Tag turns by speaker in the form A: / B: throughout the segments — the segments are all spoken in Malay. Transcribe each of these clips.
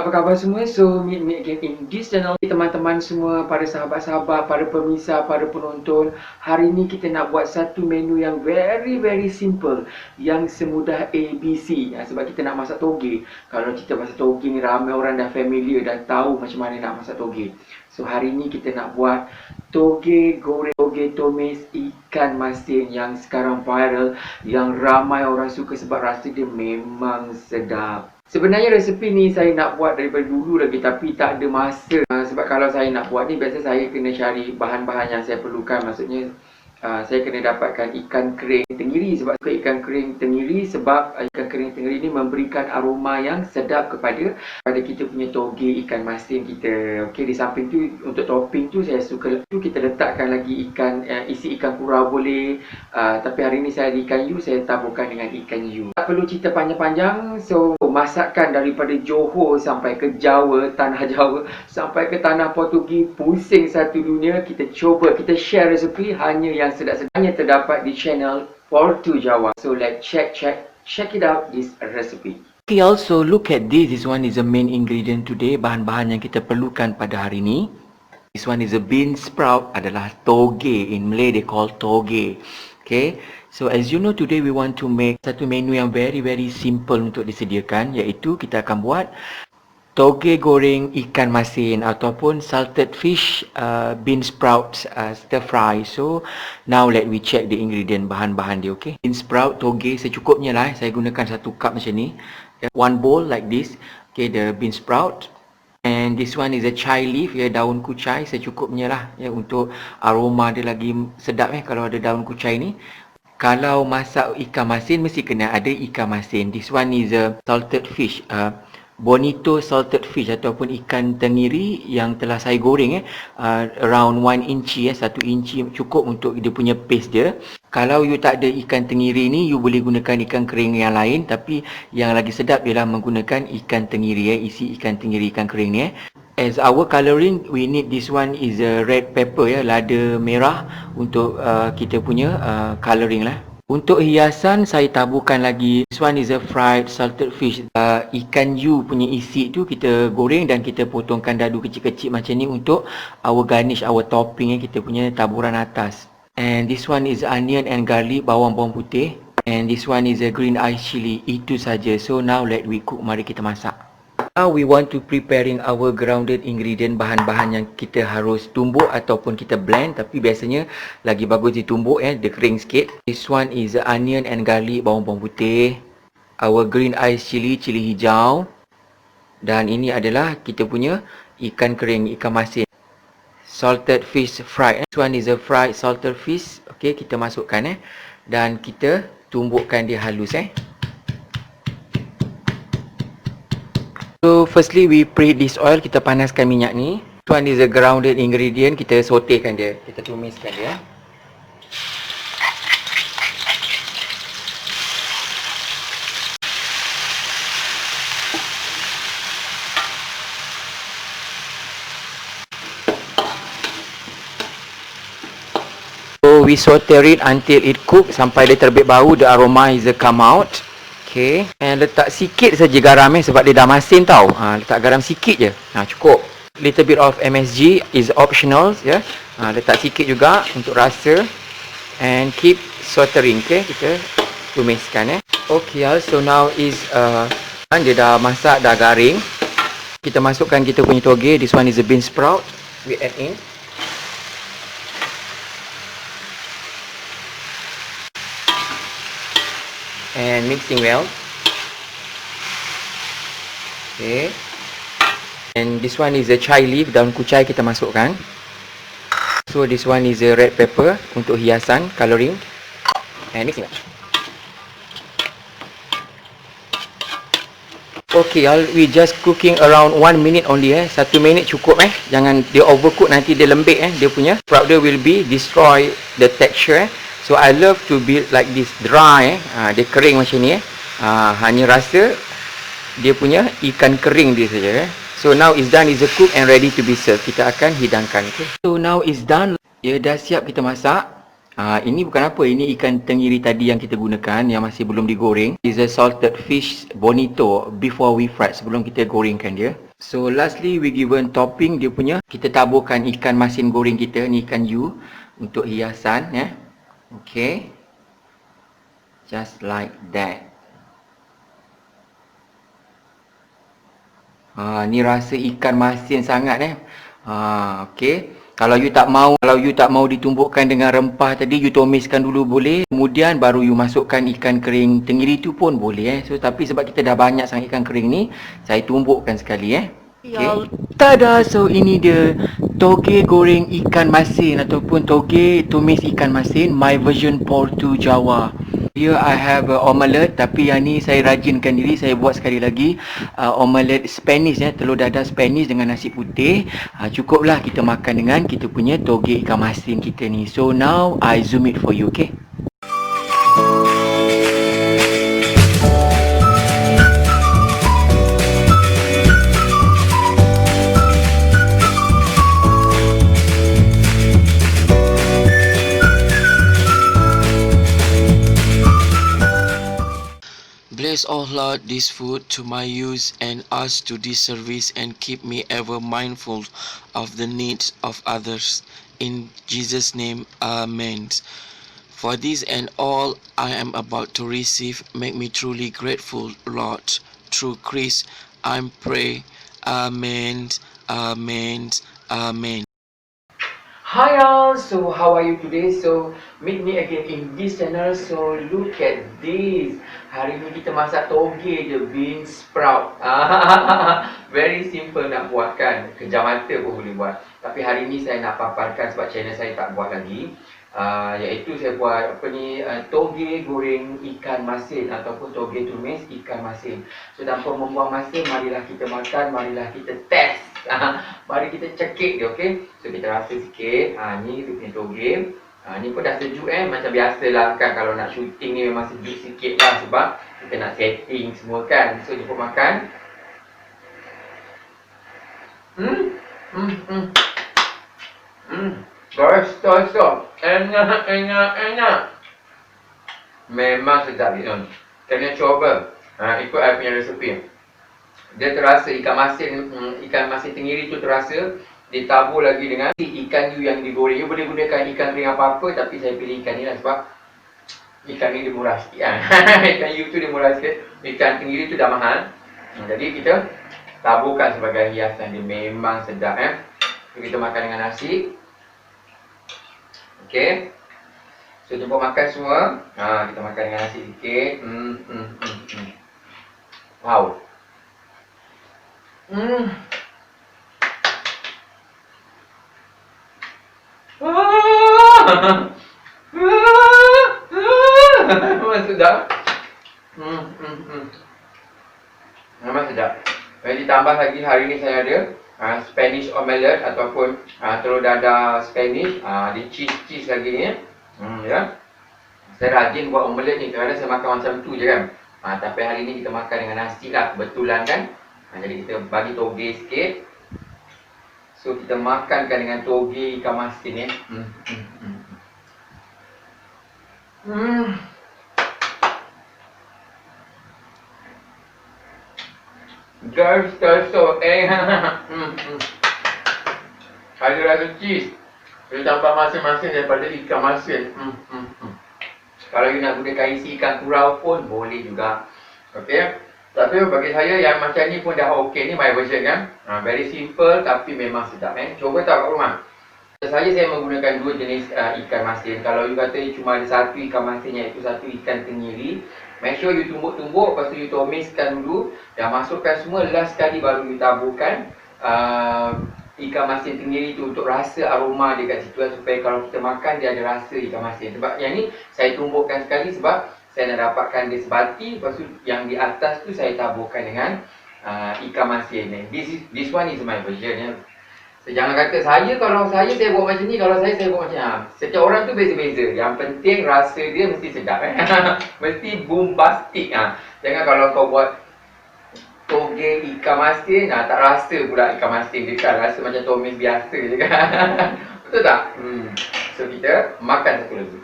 A: Apa khabar semua? So, meet me again in this channel. Teman-teman semua, para sahabat-sahabat, para pemirsa, para penonton. Hari ni kita nak buat satu menu yang very simple. Yang semudah ABC. Sebab kita nak masak toge. Kalau kita masak toge ni, ramai orang dah familiar, dah tahu macam mana nak masak toge. So, hari ni kita nak buat toge goreng, toge tumis ikan masin yang sekarang viral. Yang ramai orang suka sebab rasa dia memang sedap. Sebenarnya resepi ni saya nak buat daripada dulu lagi, tapi tak ada masa. Sebab kalau saya nak buat ni, biasa saya kena cari bahan-bahan yang saya perlukan. Maksudnya saya kena dapatkan ikan kering tenggiri. Sebab suka ikan kering tenggiri, sebab ikan kering tenggiri ni memberikan aroma yang sedap kepada kita punya toge ikan masin kita. Okey, di samping tu untuk topping tu saya suka tu kita letakkan lagi ikan isi ikan kura boleh. Tapi hari ni saya ada ikan yu, saya taburkan dengan ikan yu. Tak perlu cerita panjang-panjang. So masakan daripada Johor sampai ke Jawa, tanah Jawa, sampai ke tanah Portugis, pusing satu dunia. Kita cuba, kita share resepi hanya yang sedap-sedap, hanya terdapat di channel Portu Jawa. So let's check it out this recipe.
B: Okay, also look at this. This one is the main ingredient today. Bahan-bahan yang kita perlukan pada hari ini. This one is a bean sprout, adalah toge. In Malay they call toge. Okay, so as you know, today we want to make satu menu yang very simple untuk disediakan, iaitu kita akan buat toge goreng ikan masin ataupun salted fish bean sprouts stir fry. So now let we check the ingredient, bahan-bahan dia. Okay, bean sprout toge secukupnya lah. Saya gunakan 1 cup macam ni, 1 bowl like this. Okay, the bean sprout. And this one is a chai leaf, ya, daun kucai secukupnya lah, ya, untuk aroma dia lagi sedap kalau ada daun kucai ni. Kalau masak ikan masin mesti kena ada ikan masin. This one is a salted fish, bonito salted fish ataupun ikan tenggiri yang telah saya goreng around 1 inci, 1 inci cukup untuk dia punya paste dia. Kalau you tak ada ikan tenggiri ni, you boleh gunakan ikan kering yang lain, tapi yang lagi sedap ialah menggunakan ikan tenggiri, isi ikan tenggiri ikan kering ni. As our colouring, we need this one is a red pepper, lada merah untuk kita punya colouring lah. Untuk hiasan saya taburkan lagi, this one is a fried salted fish. Ikan yu punya isi tu kita goreng dan kita potongkan dadu kecil-kecil macam ni untuk our garnish, our topping, kita punya taburan atas. And this one is onion and garlic, bawang putih. And this one is a green ice chili. Itu saja. So now let we cook. Mari kita masak. Now we want to preparing our grounded ingredient, bahan-bahan yang kita harus tumbuk ataupun kita blend, tapi biasanya lagi bagus ditumbuk, dia kering sikit. This one is onion and garlic, bawang putih. Our green ice chili, cili hijau. Dan ini adalah kita punya ikan kering, ikan masin. Salted fish fried. This one is a fried salted fish. Okay, kita masukkan dan kita tumbukkan dia halus. So firstly we preheat this oil, kita panaskan minyak ni. This one is a grounded ingredient, kita sautekan dia, kita tumiskan dia. So we saute it until it cook, sampai dia terbit bau, the aroma is come out. Okay, and letak sikit saja garam sebab dia dah masin tau. Letak garam sikit je. Cukup. Little bit of MSG is optional, ya. Letak sikit juga untuk rasa. And keep sauteing, okay. Kita tumiskan, Okay, so now is dia dah masak, dah garing. Kita masukkan kita punya toge. This one is a bean sprout. We add in. And mixing well. Okay. And this one is a chai leaf, daun kucai kita masukkan. So this one is a red pepper untuk hiasan, colouring. And mixing well. Okay, we just cooking around 1 minute only, 1 minit cukup, jangan dia overcook, nanti dia lembik, dia punya sprout dia will be destroy the texture. So I love to be like this, dry, dia kering macam ni, hanya rasa dia punya ikan kering dia saja. So now is done, is a cook and ready to be served. Kita akan hidangkan. Okay. So now is done, dah siap kita masak. Ini bukan apa, ini ikan tenggiri tadi yang kita gunakan yang masih belum digoreng. Is a salted fish bonito before we fry, sebelum kita gorengkan dia. So lastly we given topping dia punya. Kita taburkan ikan masin goreng kita ni, ikan you, untuk hiasan ya. Okay. Just like that. Ni rasa ikan masin sangat okey. Kalau you tak mau ditumbukkan dengan rempah tadi, you tumiskan dulu boleh. Kemudian baru you masukkan ikan kering tenggiri tu pun boleh So tapi sebab kita dah banyak sangat ikan kering ni, saya tumbukkan sekali okey. Tada, so ini dia toge goreng ikan masin ataupun toge tumis ikan masin, my version Portu Jawa. Here I have omelette, tapi yang ni saya rajinkan diri, saya buat sekali lagi omelette Spanish telur dadar Spanish dengan nasi putih. Cukuplah kita makan dengan kita punya toge ikan masin kita ni. So now I zoom it for you, okay?
C: Bless, O Lord, this food to my use and us to this service, and keep me ever mindful of the needs of others. In Jesus' name, Amen. For this and all I am about to receive, make me truly grateful, Lord. Through Christ, I pray. Amen. Amen. Amen.
A: Hi all, so how are you today? So meet me again in this channel. So look at this. Hari ni kita masak toge je, bean sprout. Very simple nak buat kan. Kejam mata pun boleh buat. Tapi hari ni saya nak paparkan sebab channel saya tak buat lagi. Iaitu saya buat toge goreng ikan masin ataupun toge tumis ikan masin. So tanpa membuang masa, marilah kita makan, marilah kita test. Mari kita cekik dia, okey. So kita rasa sikit. Ni dia punya toge. Ni pun dah sejuk macam biasalah kan, kalau nak shooting ni memang sejuk sikit lah sebab kita nak setting semua kan. So jemput makan. Guys, enak. Memang sedap ni. Kena coba. Ikut saya punya resepi. Dia terasa ikan masin tenggiri tu terasa. Ditabur lagi dengan ikan you yang digoreng. You boleh gunakan ikan kering apa-apa, tapi saya pilih ikan ni lah sebab ikan ni dia murah sikit ikan you tu dia murah sikit. Ikan tenggiri tu dah mahal. Jadi kita taburkan sebagai hiasan. Dia memang sedap So kita makan dengan nasi. Okay. So jemput makan semua. Kita makan dengan nasi sikit. Wow. Memang sedap. Memang sedap. Ditambah lagi hari ni saya ada Spanish omelette ataupun telur dadar Spanish. Ada cheese lagi ni. Ya. Saya rajin buat omelette ni, kadang-kadang saya makan macam tu je kan. Tapi hari ni kita makan dengan nasi lah, kebetulan kan. Jadi kita bagi toge sikit. So kita makankan dengan toge ikan masin Guys, so ada rasa cheese. Dia tambah masin-masin daripada ikan masin. Kalau you nak gunakan isi ikan kurau pun boleh juga. Okay. Tapi bagi saya yang macam ni pun dah okey. Ni my version kan. Very simple tapi memang sedap Cuba tak kat rumah. Saya menggunakan dua jenis ikan masin. Kalau you kata cuma ada satu ikan masin, iaitu satu ikan tenggiri, make sure you tumbuk-tumbuk, lepas tu you tumiskan dulu. Dah masukkan semua, last sekali baru you taburkan ikan masin tenggiri tu untuk rasa aroma dia kat situ supaya kalau kita makan dia ada rasa ikan masin. Sebab yang ni saya tumbukkan sekali sebab saya nak dapatkan dia sebati. Lepas tu yang di atas tu saya taburkan dengan ikan masin This one is my version So, jangan kata kalau saya buat macam ni, kalau saya buat macam ni. Setiap orang tu beza-beza. Yang penting rasa dia mesti sedap mesti bombastik Jangan kalau kau buat toge ikan masin, tak rasa pula ikan masin dia kan. Rasa macam tumis biasa je kan. Betul tak? So kita makan satu lagi.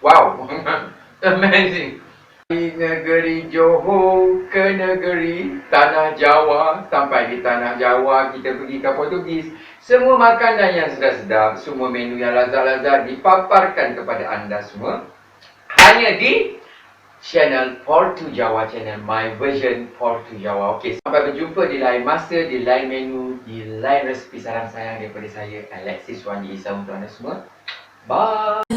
A: Wow, amazing. Di negeri Johor ke negeri Tanah Jawa, sampai di Tanah Jawa kita pergi ke Portugis. Semua makanan yang sedap-sedap, semua menu yang lazat-lazat dipaparkan kepada anda semua hanya di channel Portu Jawa, channel My Version Portu Jawa. Okey, sampai berjumpa di lain masa, di lain menu, di lain resepi sarang sayang daripada saya, Alexis Wandi Isa untuk anda semua. Bye.